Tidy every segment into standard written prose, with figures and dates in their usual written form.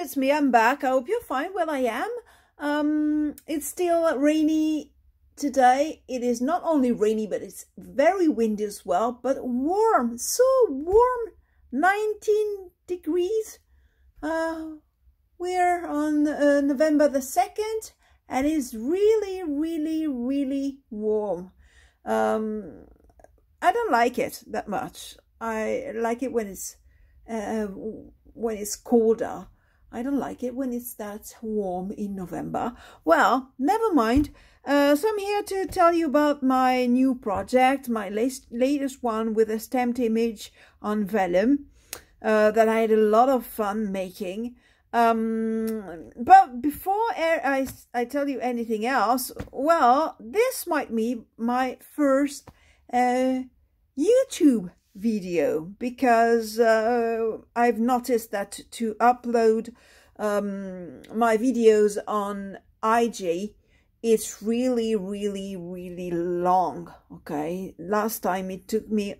it's me. I'm back. I hope you're fine where I am. It's still rainy today. It is not only rainy, but it's very windy as well, but warm, so warm, 19 degrees. We're on November the 2nd, and it's really, really, really warm. I don't like it that much. I like it when it's colder. I don't like it when it's that warm in November. Well, never mind. So I'm here to tell you about my new project, my latest one with a stamped image on vellum that I had a lot of fun making. But before I tell you anything else, well, this might be my first YouTube video, because I've noticed that to upload my videos on IG, it's really, really, really long. Okay, last time it took me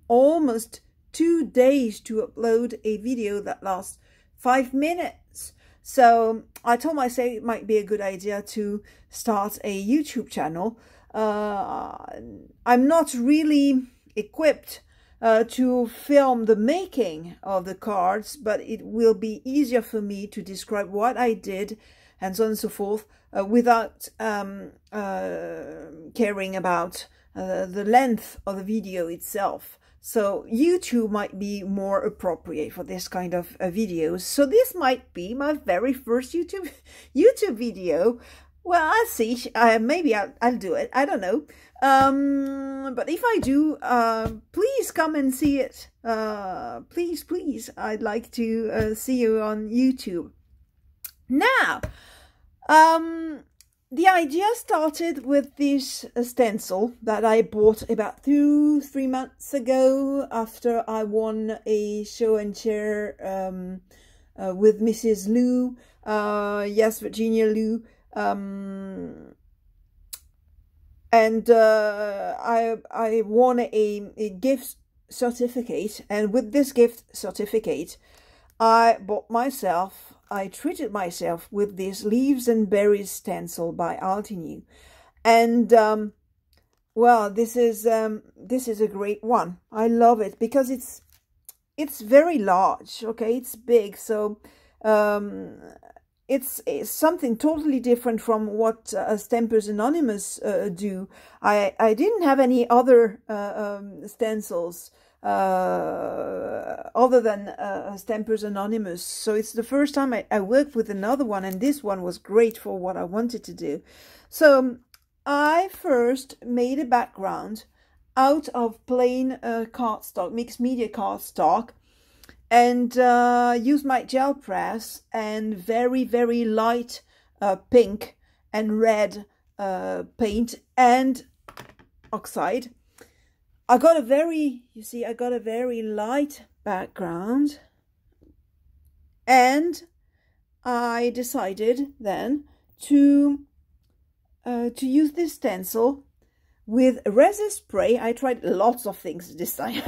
almost 2 days to upload a video that lasts 5 minutes. So I told myself it might be a good idea to start a YouTube channel. I'm not really equipped to film the making of the cards, but it will be easier for me to describe what I did and so on and so forth without caring about the length of the video itself. So YouTube might be more appropriate for this kind of videos. So this might be my very first YouTube video. Well, I'll see. Maybe I'll do it. I don't know. But if I do, please come and see it. Please, please. I'd like to see you on YouTube. Now, the idea started with this stencil that I bought about 2-3 months ago after I won a show and share with Mrs. Liu. Yes, Virginia Liu. And I won a gift certificate, and with this gift certificate I treated myself with this Leaves and Berries stencil by Altenew. And well, this is a great one. I love it because it's very large. Okay, it's big, so it's something totally different from what Stampers Anonymous do. I didn't have any other stencils other than Stampers Anonymous, so it's the first time I worked with another one, and this one was great for what I wanted to do. So I first made a background out of plain cardstock, mixed media cardstock, and use my gel press and very, very light pink and red paint and oxide. I got a very light background, and I decided then to use this stencil with resin spray. I tried lots of things this time.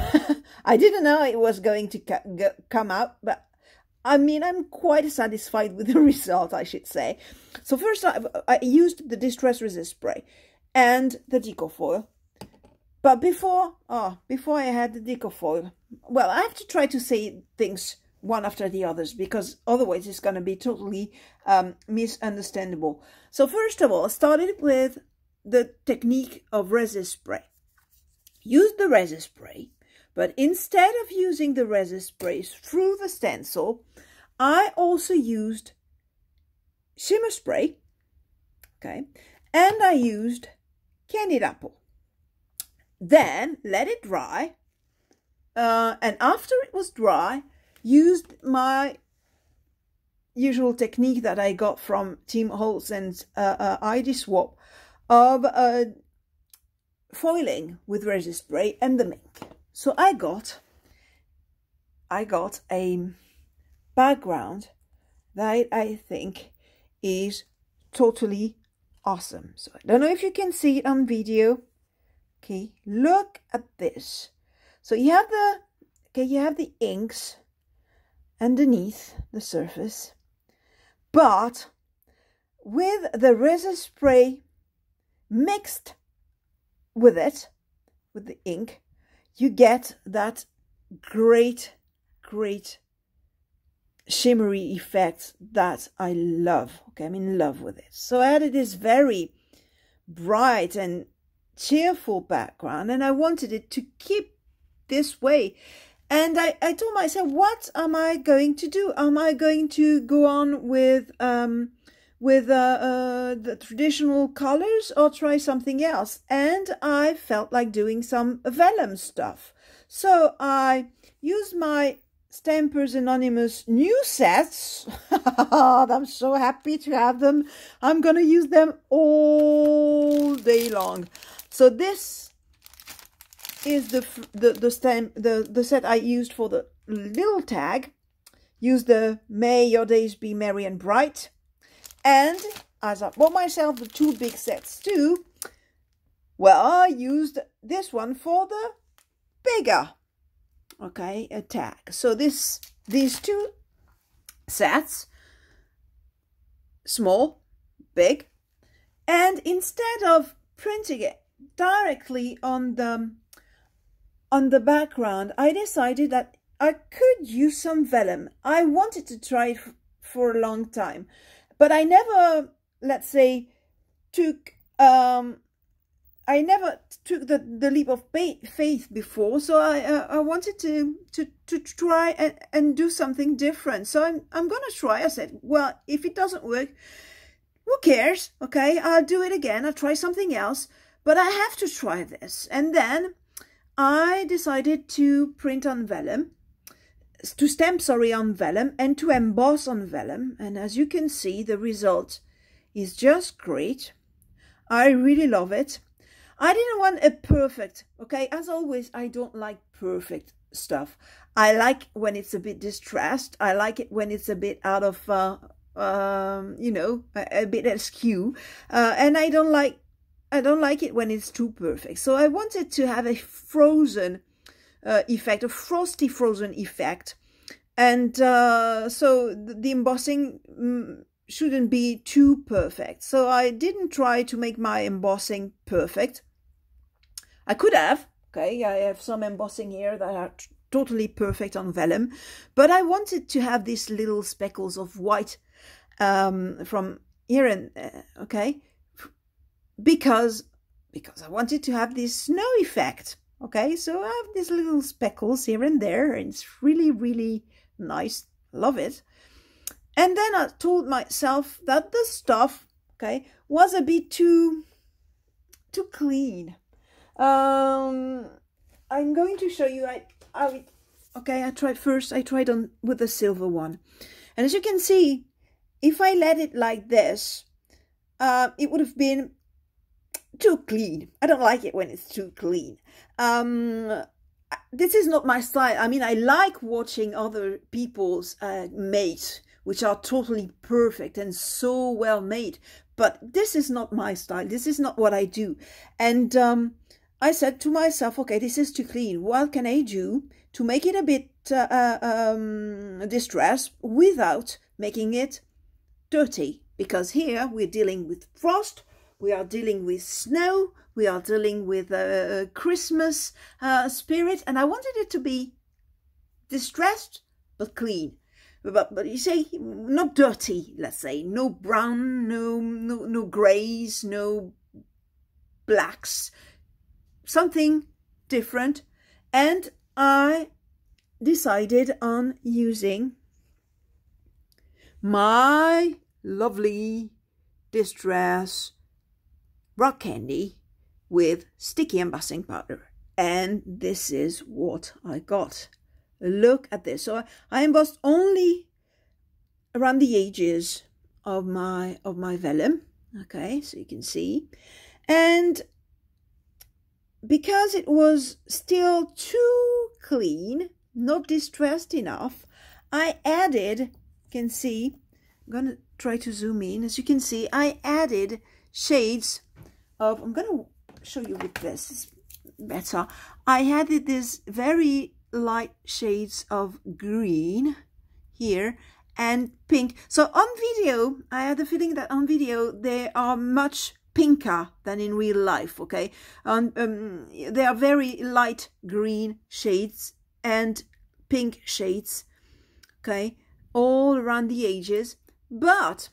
I didn't know it was going to come out, but I mean, I'm quite satisfied with the result, I should say. So first I used the Distress Resin Spray and the Decofoil. But before I had the Decofoil, well, I have to try to say things one after the others, because otherwise it's going to be totally misunderstandable. So first of all, I started with the technique of resin spray. Use the resin spray, but instead of using the resin spray through the stencil, I also used shimmer spray, okay, and I used candied apple. Then let it dry, and after it was dry, used my usual technique that I got from Tim Holtz and ID Swap of foiling with resin spray and the ink. So I got a background that I think is totally awesome. So I don't know if you can see it on video. Okay, look at this. So you have the inks underneath the surface, But with the resin spray mixed with it, with the ink, you get that great shimmery effect that I love. Okay, I'm in love with it. So I added this very bright and cheerful background, and I wanted it to keep this way. And I told myself, what am I going to do? Am I going to go on with the traditional colors or try something else? And I felt like doing some vellum stuff. So I used my Stampers Anonymous new sets. I'm so happy to have them. I'm going to use them all day long. So this is the set I used for the little tag. Use the May Your Days Be Merry and Bright. And as I bought myself the 2 big sets too, well, I used this one for the bigger, okay, a tag. So these 2 sets, small, big, and instead of printing it directly on the background, I decided that I could use some vellum. I wanted to try it for a long time, but I never, let's say, took the leap of faith before. So I wanted to try and do something different. So I'm gonna try. I said, well, if it doesn't work, who cares? Okay, I'll do it again. I'll try something else. But I have to try this. And then I decided to print on vellum, to stamp, sorry, on vellum, and to emboss on vellum. And as you can see, the result is just great. I really love it. I didn't want a perfect, okay? As always, I don't like perfect stuff. I like when it's a bit distressed. I like it when it's a bit out of, you know, a bit askew. And I don't like it when it's too perfect. So I wanted to have a frozen effect, a frosty frozen effect. And so the embossing shouldn't be too perfect. So I didn't try to make my embossing perfect. I could have, okay, I have some embossing here that are totally perfect on vellum, but I wanted to have these little speckles of white from here and okay, because I wanted to have this snow effect. Okay, so I have these little speckles here and there, and it's really nice. Love it. And then I told myself that the stuff, okay, was a bit too clean. I'm going to show you okay, I tried on with the silver one. And as you can see, if I let it like this, it would have been too clean. I don't like it when it's too clean. This is not my style. I mean, I like watching other people's made, which are totally perfect and so well made. But this is not my style. This is not what I do. And I said to myself, okay, this is too clean. What can I do to make it a bit distressed without making it dirty? Because here we're dealing with frost, we are dealing with snow, we are dealing with Christmas spirit, and I wanted it to be distressed but clean. But you say not dirty, let's say, no brown, no grays, no blacks, something different. And I decided on using my lovely Distress rock candy with sticky embossing powder, and this is what I got. Look at this. So I embossed only around the edges of my vellum, okay, so you can see. And because it was still too clean, not distressed enough, I added, you can see, I'm gonna try to zoom in. As you can see, I added shades of, I'm gonna show you with this, it's better. I added this very light shades of green here, and pink. So on video, I had the feeling that on video they are much pinker than in real life, okay? They are very light green shades and pink shades, okay, all around the edges. But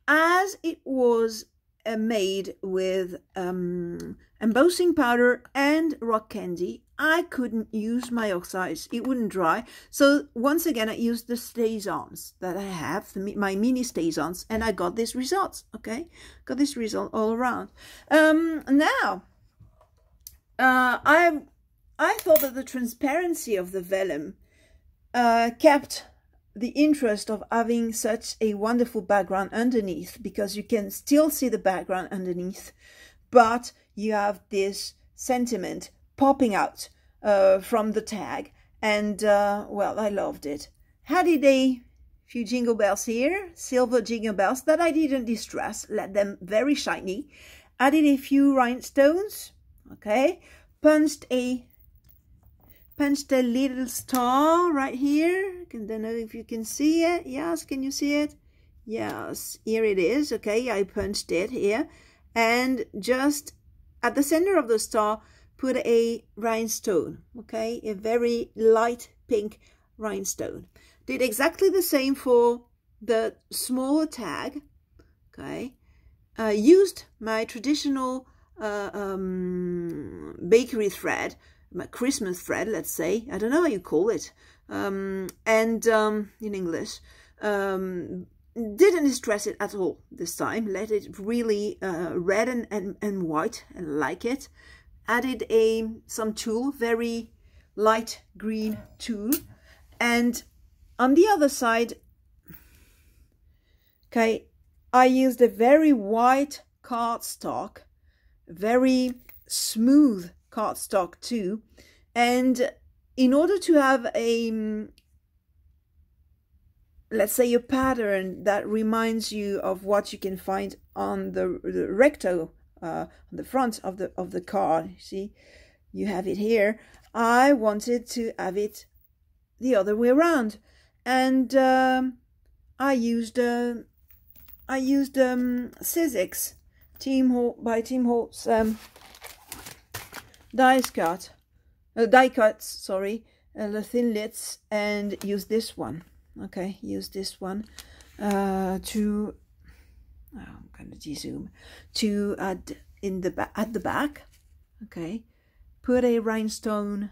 as it was made with embossing powder and rock candy, I couldn't use my oxides. It wouldn't dry. So once again, I used the stay-ons that I have, my mini stay-ons, and I got this result, okay? Got this result all around. Now, I thought that the transparency of the vellum kept the interest of having such a wonderful background underneath, because you can still see the background underneath, but you have this sentiment popping out from the tag, and well, I loved it. Added a few jingle bells here, silver jingle bells that I didn't distress, let them very shiny. Added a few rhinestones, okay, punched a little star right here. I don't know if you can see it. Yes, can you see it? Yes, here it is. Okay, I punched it here, and just at the center of the star put a rhinestone, okay, a very light pink rhinestone. Did exactly the same for the smaller tag, okay. Used my traditional bakery thread, my Christmas thread, let's say. I don't know how you call it, in English. Didn't distress it at all this time. Let it really red and white, and like it. Added some tulle, very light green tulle, and on the other side, okay, I used a very white cardstock, very smooth cardstock too, and in order to have a, let's say, a pattern that reminds you of what you can find on the recto, on the front of the card, you see, you have it here. I wanted to have it the other way around, and I used Sizzix by Tim Holtz die cuts, sorry, the thin lids, and use this one. Okay, use this one to, I'm going to de-zoom, to add in the at the back. Okay, put a rhinestone,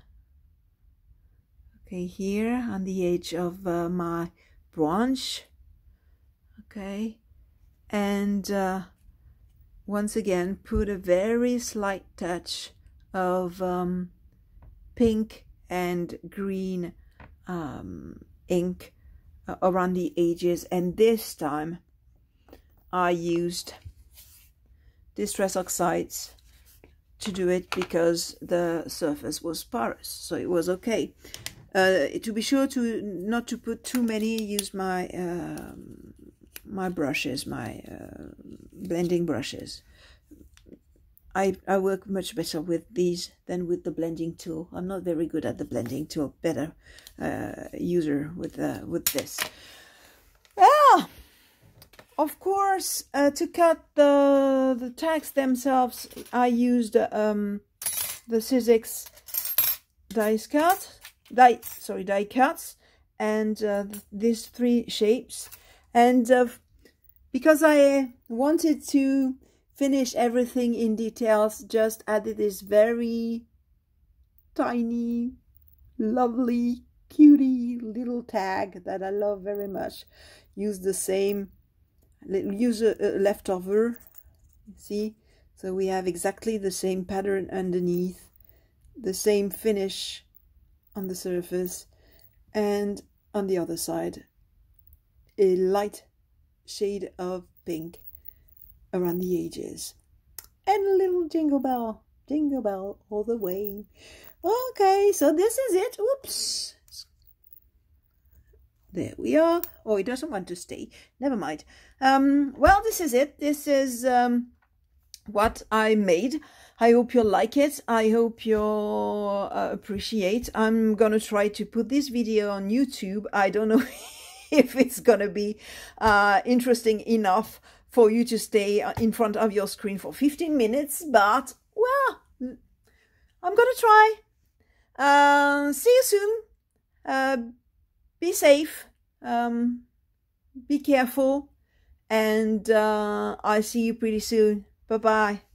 okay, here on the edge of my branch. Okay, and once again put a very slight touch of pink and green ink around the edges, and this time I used Distress Oxides to do it because the surface was porous, so it was okay. To be sure to not to put too many, use my my brushes, my blending brushes. I work much better with these than with the blending tool. I'm not very good at the blending tool. Better user with this. Ah, of course, to cut the tags themselves, I used the Sizzix die cuts, and these three shapes. And because I wanted to finish everything in details, just added this very tiny, lovely, cutie little tag that I love very much. Use the same, use a leftover, see? So we have exactly the same pattern underneath, the same finish on the surface, and on the other side, a light shade of pink around the edges, and a little jingle bell all the way. Okay, so this is it. Oops, there we are. Oh, it doesn't want to stay, never mind. Well, this is it. This is what I made. I hope you'll like it. I hope you'll appreciate. I'm gonna try to put this video on YouTube. I don't know if it's gonna be interesting enough for you to stay in front of your screen for 15 minutes, but well, I'm gonna try. See you soon. Be safe, be careful, and I'll see you pretty soon. Bye bye.